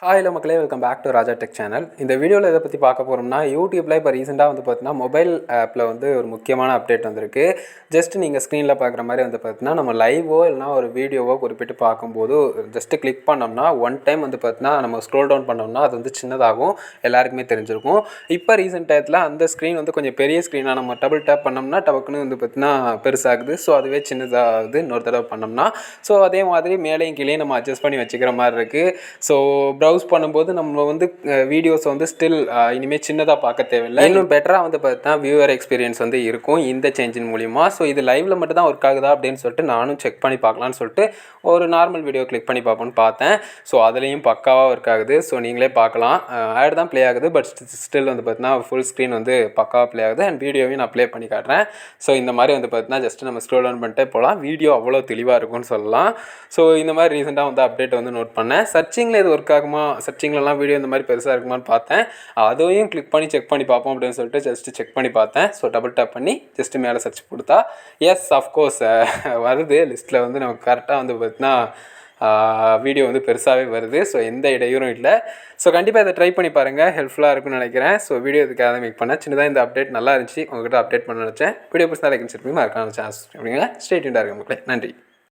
Hello மக்களே, welcome back to Raja tech channel. இந்த வீடியோவில் எதை பற்றி பார்க்க போகிறோம்னா, யூடியூப்பில் இப்போ ரீசெண்டாக வந்து பார்த்தீங்கன்னா மொபைல் ஆப்பில் வந்து ஒரு முக்கியமான அப்டேட் வந்திருக்கு. ஜஸ்ட் நீங்கள் ஸ்க்ரீனில் பார்க்குற மாதிரி வந்து பார்த்தீங்கன்னா, நம்ம லைவோ இல்லைனா ஒரு வீடியோவோ குறிப்பிட்டு பார்க்கும்போது ஜஸ்ட்டு கிளிக் பண்ணோம்னா ஒன் டைம் வந்து பார்த்தீங்கன்னா நம்ம ஸ்க்ரோல் டவுன் பண்ணோம்னா அது வந்து சின்னதாகும், எல்லாருக்குமே தெரிஞ்சிருக்கும். இப்போ ரீசெண்ட் டயத்தில் அந்த ஸ்க்ரீன் வந்து கொஞ்சம் பெரிய ஸ்க்ரீனாக நம்ம டபுள் டேப் பண்ணோம்னா டபக்குன்னு வந்து பார்த்தீங்கன்னா பெருசாகுது. ஸோ அதுவே சின்னதாகுது இன்னொரு தடவை பண்ணோம்னா. ஸோ அதே மாதிரி மேலேயும் கீழே நம்ம அட்ஜஸ்ட் பண்ணி வச்சுக்கிற மாதிரி இருக்குது. ஸோ ப்ரௌஸ் பண்ணும்போது நம்ம வந்து வீடியோஸை வந்து ஸ்டில் இனிமேல் சின்னதாக பார்க்க தேவையில்லை, இன்னும் பெட்டராக வந்து பார்த்தா வியூவர் எக்ஸ்பீரியன்ஸ் வந்து இருக்கும் இந்த சேஞ்சின் மூலிமா. ஸோ இது லைவில் மட்டும் தான் ஒர்க் ஆகுதா அப்படின்னு சொல்லிட்டு நானும் செக் பண்ணி பார்க்கலான்னு சொல்லிட்டு ஒரு நார்மல் வீடியோ கிளிக் பண்ணி பார்ப்போன்னு பார்த்தேன். ஸோ அதுலேயும் பக்காவாக ஒர்க் ஆகுது. ஸோ நீங்களே பார்க்கலாம், ஆட் தான் ப்ளே ஆகுது, பட் ஸ்டில் வந்து பார்த்தீங்கன்னா ஃபுல் ஸ்க்ரீன் வந்து பக்காவாக ப்ளே ஆகுது. அண்ட் வீடியோவையும் நான் ப்ளே பண்ணி காட்டுறேன். ஸோ இந்த மாதிரி வந்து பார்த்தீங்கன்னா ஜஸ்ட் நம்ம ஸ்க்ரோல் டவுன் பண்ணிட்டே போகலாம், வீடியோ அவ்வளோ தெளிவாக இருக்கும்னு சொல்லலாம். ஸோ இந்த மாதிரி ரீசெண்டாக வந்து அப்டேட் வந்து நோட் பண்ணேன். சர்ச்சிங்கில் இது ஒர்க் ஆகுமா, சர்ச்சிங்லலாம் வீடியோ இந்த மாதிரி பெருசாக இருக்குமான்னு பார்த்தேன். அதையும் கிளிக் பண்ணி செக் பண்ணி பார்ப்போம் அப்படின்னு சொல்லிட்டு ஜஸ்ட்டு செக் பண்ணி பார்த்தேன். ஸோ டபுள் டேப் பண்ணி ஜஸ்ட்டு மேலே சர்ச் கொடுத்தா எஸ் அஃப்கோர்ஸ் வருது. லிஸ்ட்டில் வந்து நமக்கு கரெக்டாக வந்து பார்த்தீங்கன்னா வீடியோ வந்து பெருசாகவே வருது. ஸோ எந்த இடையூறும் இல்லை. ஸோ கண்டிப்பாக இதை ட்ரை பண்ணி பாருங்கள், ஹெல்ப்ஃபுல்லாக இருக்குன்னு நினைக்கிறேன். ஸோ வீடியோ இதுக்காக தான் மேக் பண்ணேன். சின்னதாக இந்த அப்டேட் நல்லா இருந்துச்சு, உங்கள்கிட்ட அப்டேட் பண்ண நினச்சேன். வீடியோ பிடிச்சா லைக் பண்ணி மறக்காம சேனல் அப்படிங்க ஸ்டே டியூன்டாக இருக்கு மக்களே. நன்றி.